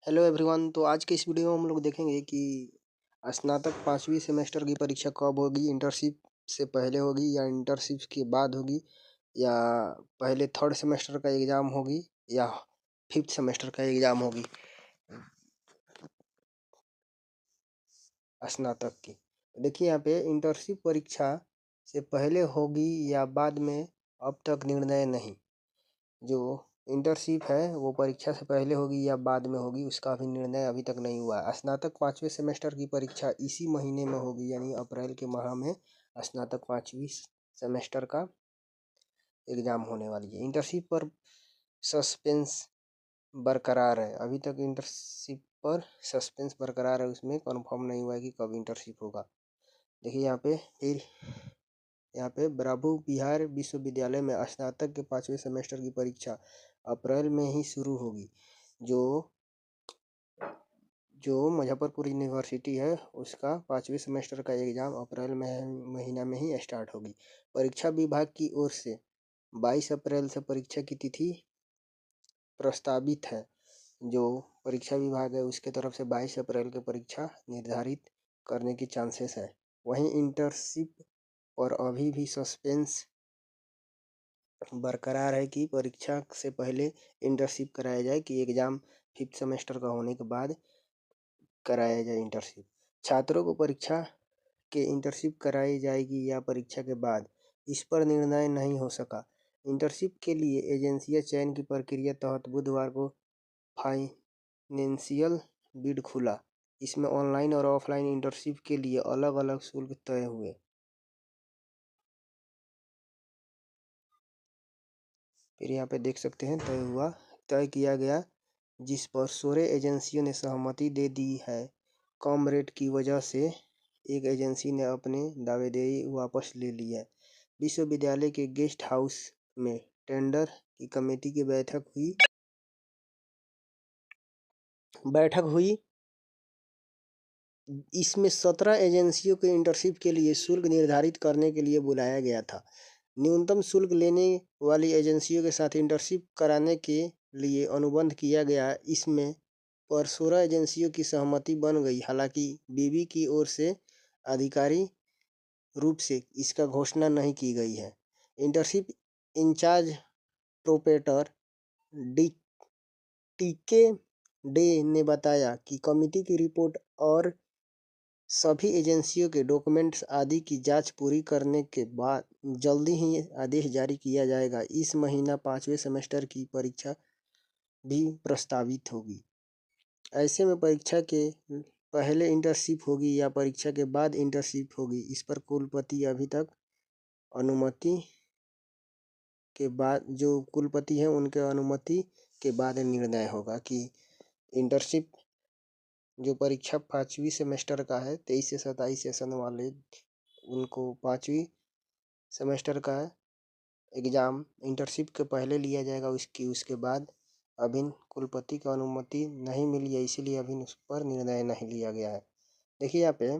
Hello everyone. तो आज के इस वीडियो में हम लोग देखेंगे कि स्नातक 5वीं सेमेस्टर की परीक्षा कब होगी। इंटर्नशिप से पहले होगी या इंटर्नशिप के बाद होगी, या पहले थर्ड सेमेस्टर का एग्ज़ाम होगी या फिफ्थ सेमेस्टर का एग्ज़ाम होगी स्नातक की। देखिए यहाँ पे इंटर्नशिप परीक्षा से पहले होगी या बाद में अब तक निर्णय नहीं। जो इंटर्नशिप है वो परीक्षा से पहले होगी या बाद में होगी, उसका अभी निर्णय अभी तक नहीं हुआ है। स्नातक 5वें सेमेस्टर की परीक्षा इसी महीने में होगी, यानी अप्रैल के माह में स्नातक 5वीं सेमेस्टर का एग्ज़ाम होने वाली है। इंटर्नशिप पर सस्पेंस बरकरार है, अभी तक इंटर्नशिप पर सस्पेंस बरकरार है, उसमें कंफर्म नहीं हुआ है कि कब इंटर्नशिप होगा। देखिए यहाँ पे ब्रह्म बिहार विश्वविद्यालय में स्नातक के 5वें सेमेस्टर की परीक्षा अप्रैल में ही शुरू होगी। जो मुजफ्फरपुर यूनिवर्सिटी है उसका 5वें सेमेस्टर का एग्ज़ाम अप्रैल महीना में ही स्टार्ट होगी। परीक्षा विभाग की ओर से 22 अप्रैल से परीक्षा की तिथि प्रस्तावित है। जो परीक्षा विभाग है उसके तरफ से 22 अप्रैल की परीक्षा निर्धारित करने की चांसेस है। वहीं इंटर्नशिप और अभी भी सस्पेंस बरकरार है कि परीक्षा से पहले इंटर्नशिप कराया जाए कि एग्ज़ाम फिफ्थ सेमेस्टर का होने के बाद कराया जाए इंटर्नशिप। छात्रों को परीक्षा के इंटर्नशिप कराई जाएगी या परीक्षा के बाद, इस पर निर्णय नहीं हो सका। इंटर्नशिप के लिए एजेंसियां चयन की प्रक्रिया तहत बुधवार को फाइनेंशियल बिड खुला। इसमें ऑनलाइन और ऑफलाइन इंटर्नशिप के लिए अलग अलग शुल्क तय हुए। फिर यहाँ पे देख सकते हैं तय किया गया, जिस पर 16 एजेंसियों ने सहमति दे दी है। कम रेट की वजह से एक एजेंसी ने अपने दावेदारी वापस ले ली है। विश्वविद्यालय के गेस्ट हाउस में टेंडर की कमेटी की बैठक हुई। इसमें 17 एजेंसियों के इंटर्नशिप के लिए शुल्क निर्धारित करने के लिए बुलाया गया था। न्यूनतम शुल्क लेने वाली एजेंसियों के साथ इंटर्नशिप कराने के लिए अनुबंध किया गया। इसमें पर 16 एजेंसियों की सहमति बन गई। हालांकि बीबी की ओर से आधिकारिक रूप से इसका घोषणा नहीं की गई है। इंटर्नशिप इंचार्ज प्रोपेटर टीके डे ने बताया कि कमेटी की रिपोर्ट और सभी एजेंसियों के डॉक्यूमेंट्स आदि की जांच पूरी करने के बाद जल्दी ही आदेश जारी किया जाएगा। इस महीना 5वें सेमेस्टर की परीक्षा भी प्रस्तावित होगी। ऐसे में परीक्षा के पहले इंटर्नशिप होगी या परीक्षा के बाद इंटर्नशिप होगी, इस पर कुलपति अभी तक अनुमति के बाद, जो कुलपति हैं उनके अनुमति के बाद निर्णय होगा कि इंटर्नशिप जो परीक्षा 5वीं सेमेस्टर का है 23 से 27 सेशन वाले, उनको 5वीं सेमेस्टर का एग्ज़ाम इंटर्नशिप के पहले लिया जाएगा। उसके बाद अभी कुलपति की अनुमति नहीं मिली है, इसीलिए अभी उस पर निर्णय नहीं लिया गया है। देखिए यहाँ पे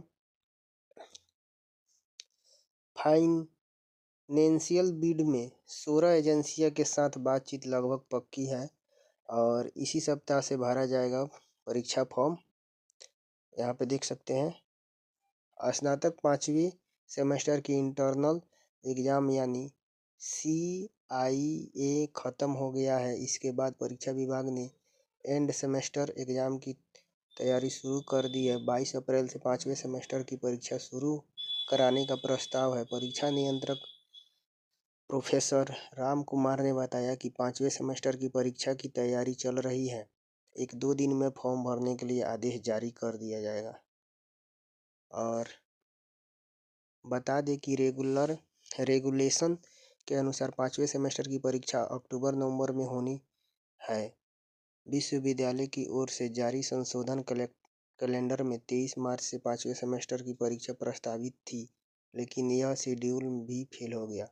फाइनेंशियल बिड में 16 एजेंसियों के साथ बातचीत लगभग पक्की है और इसी सप्ताह से भरा जाएगा परीक्षा फॉर्म। यहाँ पे देख सकते हैं स्नातक 5वीं सेमेस्टर की इंटरनल एग्ज़ाम यानी CIA ख़त्म हो गया है। इसके बाद परीक्षा विभाग ने एंड सेमेस्टर एग्ज़ाम की तैयारी शुरू कर दी है। 22 अप्रैल से 5वें सेमेस्टर की परीक्षा शुरू कराने का प्रस्ताव है। परीक्षा नियंत्रक प्रोफेसर राम कुमार ने बताया कि 5वें सेमेस्टर की परीक्षा की तैयारी चल रही है। 1-2 दिन में फॉर्म भरने के लिए आदेश जारी कर दिया जाएगा। और बता दें कि रेगुलेशन के अनुसार 5वें सेमेस्टर की परीक्षा अक्टूबर-नवंबर में होनी है। विश्वविद्यालय की ओर से जारी संशोधन कैलेंडर में 23 मार्च से 5वें सेमेस्टर की परीक्षा प्रस्तावित थी, लेकिन यह शेड्यूल भी फेल हो गया।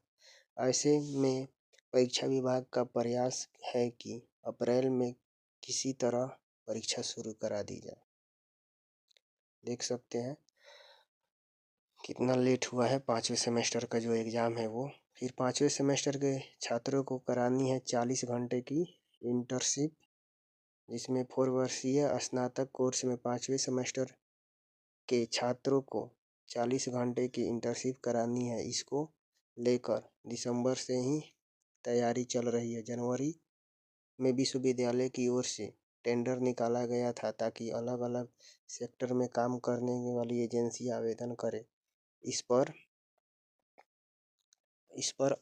ऐसे में परीक्षा विभाग का प्रयास है कि अप्रैल में किसी तरह परीक्षा शुरू करा दी जाए। देख सकते हैं कितना लेट हुआ है 5वें सेमेस्टर का जो एग्ज़ाम है वो। फिर 5वें सेमेस्टर के छात्रों को करानी है 40 घंटे की इंटर्नशिप। जिसमें 4 वर्षीय स्नातक कोर्स में 5वें सेमेस्टर के छात्रों को 40 घंटे की इंटर्नशिप करानी है। इसको लेकर दिसंबर से ही तैयारी चल रही है। जनवरी में विश्वविद्यालय की ओर से टेंडर निकाला गया था ताकि अलग अलग सेक्टर में काम करने वाली एजेंसी आवेदन करे। इस पर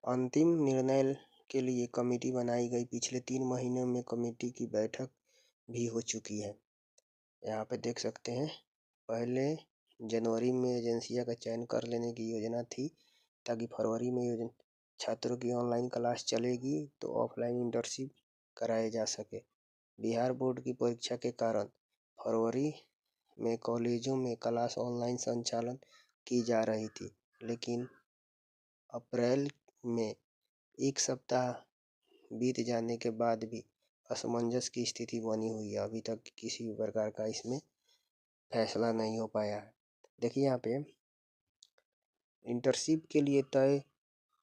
अंतिम निर्णय के लिए कमेटी बनाई गई। पिछले 3 महीनों में कमेटी की बैठक भी हो चुकी है। यहाँ पे देख सकते हैं, पहले जनवरी में एजेंसिया का चयन कर लेने की योजना थी ताकि फरवरी में छात्रों की ऑनलाइन क्लास चलेगी तो ऑफलाइन इंटर्नशिप कराए जा सके। बिहार बोर्ड की परीक्षा के कारण फरवरी में कॉलेजों में क्लास ऑनलाइन संचालन की जा रही थी, लेकिन अप्रैल में एक सप्ताह बीत जाने के बाद भी असमंजस की स्थिति बनी हुई है। अभी तक किसी भी प्रकार का इसमें फैसला नहीं हो पाया है। देखिए यहाँ पे इंटर्नशिप के लिए तय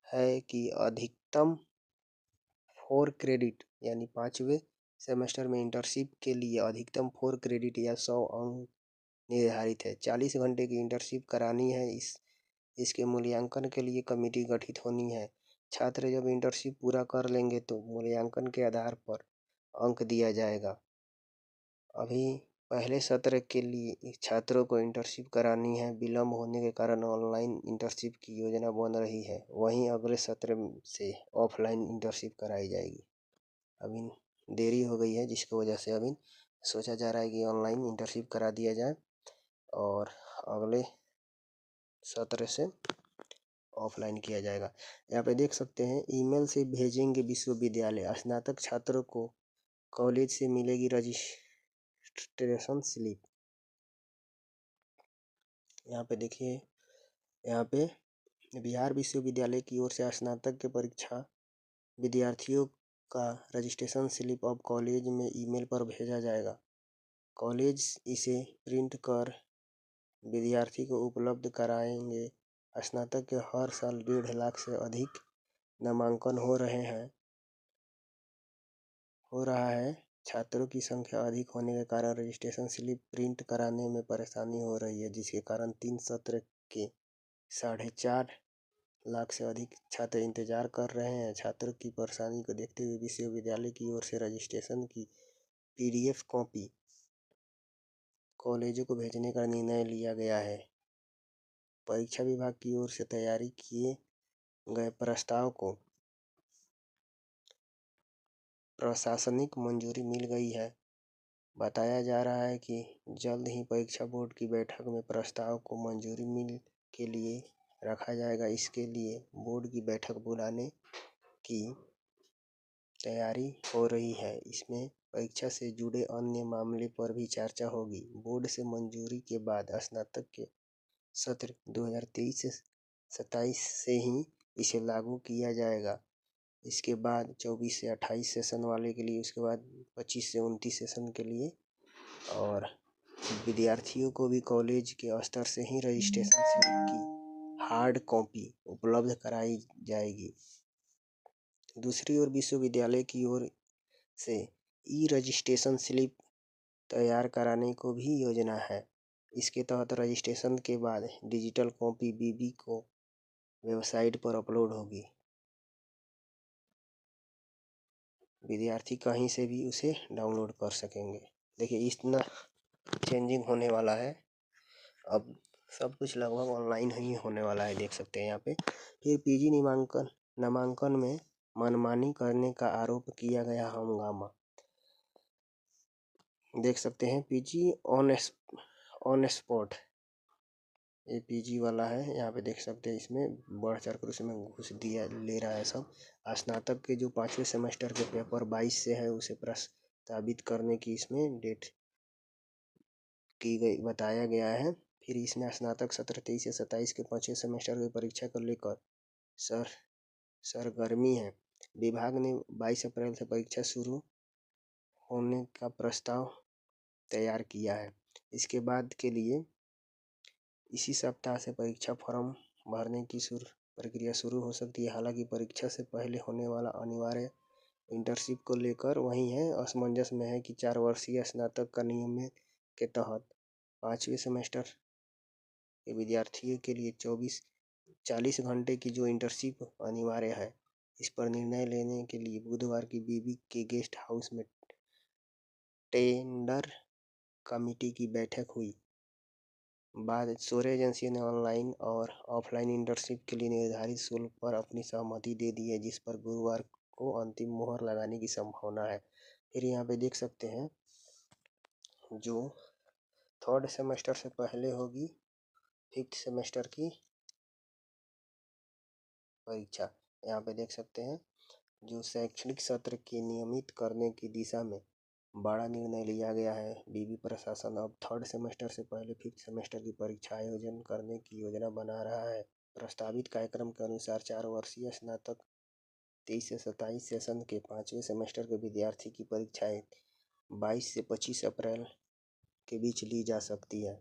है कि अधिकतम 4 क्रेडिट यानी 5वें सेमेस्टर में इंटर्नशिप के लिए अधिकतम 4 क्रेडिट या 100 अंक निर्धारित है। 40 घंटे की इंटर्नशिप करानी है। इसके मूल्यांकन के लिए कमेटी गठित होनी है। छात्र जब इंटर्नशिप पूरा कर लेंगे तो मूल्यांकन के आधार पर अंक दिया जाएगा। अभी पहले सत्र के लिए छात्रों को इंटर्नशिप करानी है। विलम्ब होने के कारण ऑनलाइन इंटर्नशिप की योजना बन रही है। वहीं अगले सत्र से ऑफलाइन इंटर्नशिप कराई जाएगी। अभी देरी हो गई है, जिसकी वजह से अभी सोचा जा रहा है कि ऑनलाइन इंटर्नशिप करा दिया जाए और अगले सत्र से ऑफलाइन किया जाएगा। यहाँ पे देख सकते हैं, ईमेल से भेजेंगे विश्वविद्यालय। स्नातक छात्रों को कॉलेज से मिलेगी रजिस्ट्रेशन स्लिप। यहाँ पे देखिए, यहाँ पे बिहार विश्वविद्यालय की ओर से स्नातक के परीक्षा विद्यार्थियों का रजिस्ट्रेशन स्लिप अब कॉलेज में ईमेल पर भेजा जाएगा। कॉलेज इसे प्रिंट कर विद्यार्थी को उपलब्ध कराएंगे। स्नातक के हर साल 1.5 लाख से अधिक नामांकन हो रहा है। छात्रों की संख्या अधिक होने के कारण रजिस्ट्रेशन स्लिप प्रिंट कराने में परेशानी हो रही है, जिसके कारण 3 सत्र के 4.5 लाख से अधिक छात्र इंतजार कर रहे हैं। छात्रों की परेशानी को देखते हुए विश्वविद्यालय की ओर से रजिस्ट्रेशन की PDF कॉपी कॉलेजों को भेजने का निर्णय लिया गया है। परीक्षा विभाग की ओर से तैयारी किए गए प्रस्ताव को प्रशासनिक मंजूरी मिल गई है। बताया जा रहा है कि जल्द ही परीक्षा बोर्ड की बैठक में प्रस्ताव को मंजूरी मिल के लिए रखा जाएगा। इसके लिए बोर्ड की बैठक बुलाने की तैयारी हो रही है। इसमें परीक्षा से जुड़े अन्य मामले पर भी चर्चा होगी। बोर्ड से मंजूरी के बाद स्नातक के सत्र 2023 से 27 से ही इसे लागू किया जाएगा। इसके बाद 24 से 28 सेशन वाले के लिए, उसके बाद 25 से 29 सेशन के लिए, और विद्यार्थियों को भी कॉलेज के स्तर से ही रजिस्ट्रेशन स्लिप की हार्ड कॉपी उपलब्ध कराई जाएगी। दूसरी ओर विश्वविद्यालय की ओर से ई रजिस्ट्रेशन स्लिप तैयार कराने को भी योजना है। इसके तहत रजिस्ट्रेशन के बाद डिजिटल कॉपी BB को वेबसाइट पर अपलोड होगी। विद्यार्थी कहीं से भी उसे डाउनलोड कर सकेंगे। देखिए, इतना चेंजिंग होने वाला है। अब सब कुछ लगभग ऑनलाइन ही होने वाला है, देख सकते हैं यहाँ पे। फिर PG नामांकन में मनमानी करने का आरोप किया गया हंगामा। देख सकते हैं, PG ऑन स्पॉट, ये PG वाला है। यहाँ पे देख सकते हैं, इसमें बढ़ चढ़ कर उसमें घूस ले रहा है सब। स्नातक के जो 5वें सेमेस्टर के पेपर 22 से है, उसे प्रस्तावित करने की इसमें डेट की गई बताया गया है। फिर इसमें स्नातक सत्र 23 से 27 के 5वें सेमेस्टर की परीक्षा को लेकर सरगर्मी है। विभाग ने 22 अप्रैल से परीक्षा शुरू होने का प्रस्ताव तैयार किया है। इसके बाद के लिए इसी सप्ताह से परीक्षा फॉर्म भरने की प्रक्रिया शुरू हो सकती है। हालांकि परीक्षा से पहले होने वाला अनिवार्य इंटर्नशिप को लेकर वही है, असमंजस में है कि 4 वर्षीय स्नातक का नियम के तहत 5वें सेमेस्टर के विद्यार्थियों के लिए 40 घंटे की जो इंटर्नशिप अनिवार्य है, इस पर निर्णय लेने के लिए बुधवार की बीबी के गेस्ट हाउस में टेंडर कमेटी की बैठक हुई। बाद 16 एजेंसियों ने ऑनलाइन और ऑफलाइन इंटर्नशिप के लिए निर्धारित शुल्क पर अपनी सहमति दे दी है, जिस पर गुरुवार को अंतिम मुहर लगाने की संभावना है। फिर यहाँ पे देख सकते हैं जो 3rd सेमेस्टर से पहले होगी 5th सेमेस्टर की परीक्षा। यहाँ पे देख सकते हैं जो शैक्षणिक सत्र के नियमित करने की दिशा में बड़ा निर्णय लिया गया है। बीबी प्रशासन अब 3rd सेमेस्टर से पहले 5th सेमेस्टर की परीक्षा आयोजन करने की योजना बना रहा है। प्रस्तावित कार्यक्रम के अनुसार 4 वर्षीय स्नातक 23 से 27 सेशन के 5वें सेमेस्टर के विद्यार्थी की परीक्षाएं 22 से 25 अप्रैल के बीच ली जा सकती है।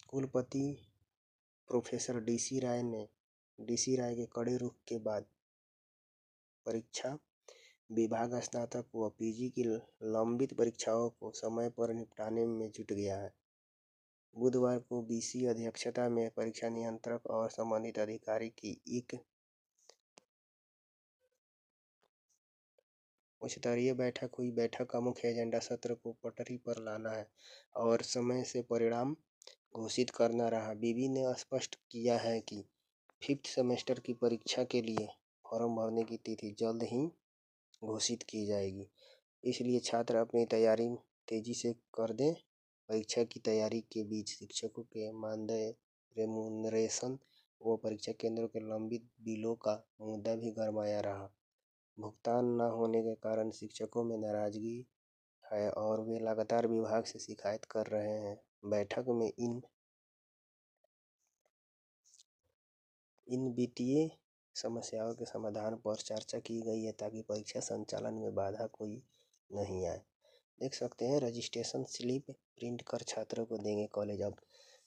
कुलपति प्रोफेसर डीसी राय के कड़े रुख के बाद परीक्षा विभाग स्नातक व पीजी की लंबित परीक्षाओं को समय पर निपटाने में जुट गया है। बुधवार को बीसी अध्यक्षता में परीक्षा नियंत्रक और संबंधित अधिकारी की एक उच्चस्तरीय बैठक हुई। बैठक का मुख्य एजेंडा सत्र को पटरी पर लाना है और समय से परिणाम घोषित करना रहा। बीबी ने स्पष्ट किया है कि 5th सेमेस्टर की परीक्षा के लिए फॉर्म भरने की तिथि जल्द ही घोषित की जाएगी, इसलिए छात्र अपनी तैयारी तेजी से कर दें। परीक्षा की तैयारी के बीच शिक्षकों के मानदेय, रेमूनरेशन व परीक्षा केंद्रों के लंबित बिलों का मुद्दा भी गरमाया रहा। भुगतान न होने के कारण शिक्षकों में नाराजगी है और वे लगातार विभाग से शिकायत कर रहे हैं। बैठक में इन वित्तीय समस्याओं के समाधान पर चर्चा की गई है ताकि परीक्षा संचालन में बाधा कोई नहीं आए। देख सकते हैं रजिस्ट्रेशन स्लिप प्रिंट कर छात्रों को देंगे कॉलेज। अब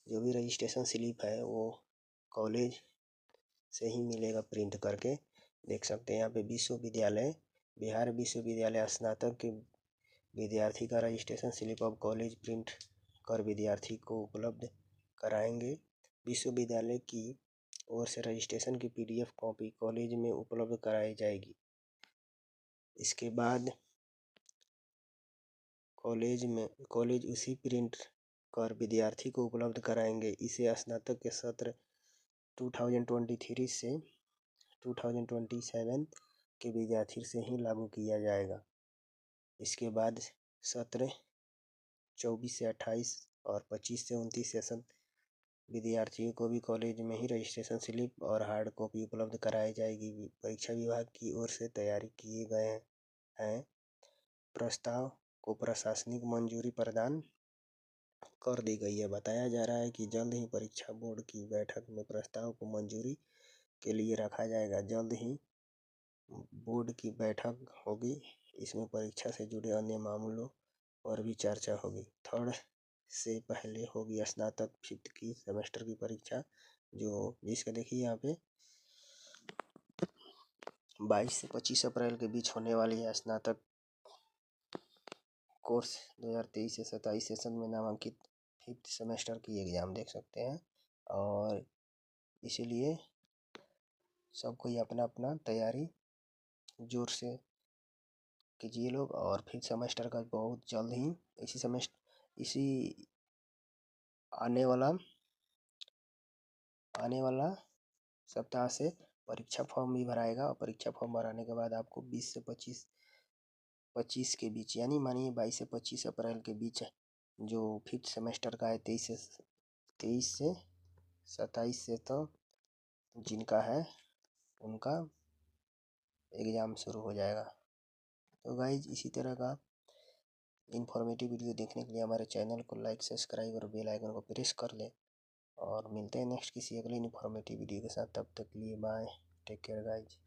जो भी रजिस्ट्रेशन स्लिप है वो कॉलेज से ही मिलेगा प्रिंट करके। देख सकते हैं यहाँ पे विश्वविद्यालय, बिहार विश्वविद्यालय स्नातक के विद्यार्थी का रजिस्ट्रेशन स्लिप अब कॉलेज प्रिंट कर विद्यार्थी को उपलब्ध कराएंगे। विश्वविद्यालय की ओर से रजिस्ट्रेशन की PDF कॉपी कॉलेज में उपलब्ध कराई जाएगी। इसके बाद कॉलेज उसी प्रिंट कर विद्यार्थी को उपलब्ध कराएंगे। इसे स्नातक के सत्र 2023 से 2027 के विद्यार्थी से ही लागू किया जाएगा। इसके बाद सत्र 24 से 28 और 25 से 29 सेशन विद्यार्थियों को भी कॉलेज में ही रजिस्ट्रेशन स्लिप और हार्ड कॉपी उपलब्ध कराई जाएगी। परीक्षा विभाग की ओर से तैयारी किए गए हैं। प्रस्ताव को प्रशासनिक मंजूरी प्रदान कर दी गई है। बताया जा रहा है कि जल्द ही परीक्षा बोर्ड की बैठक में प्रस्ताव को मंजूरी के लिए रखा जाएगा। जल्द ही बोर्ड की बैठक होगी, इसमें परीक्षा से जुड़े अन्य मामलों पर भी चर्चा होगी। 3rd से पहले होगी स्नातक 5th की सेमेस्टर की परीक्षा, जिसका देखिए यहाँ पे 22 से 25 अप्रैल के बीच होने वाली है। स्नातक कोर्स 2023 से 27 सेशन में नामांकित 5th सेमेस्टर की एग्ज़ाम देख सकते हैं और इसीलिए सब कोई अपना अपना तैयारी जोर से कीजिए लोग। और 5th सेमेस्टर का बहुत जल्द ही इसी आने वाला सप्ताह से परीक्षा फॉर्म भी भराएगा और परीक्षा फॉर्म भराने के बाद आपको 20 से 25 के बीच, यानी मानिए 22 से 25 अप्रैल के बीच जो 5th सेमेस्टर का है 23 से 27 से तो जिनका है उनका एग्ज़ाम शुरू हो जाएगा। तो गाइज इसी तरह का इन्फॉर्मेटिव वीडियो देखने के लिए हमारे चैनल को लाइक, सब्सक्राइब और बेल आइकन को प्रेस कर लें और मिलते हैं नेक्स्ट किसी अगले इन्फॉर्मेटिव वीडियो के साथ। तब तक के लिए बाय, टेक केयर गाइज।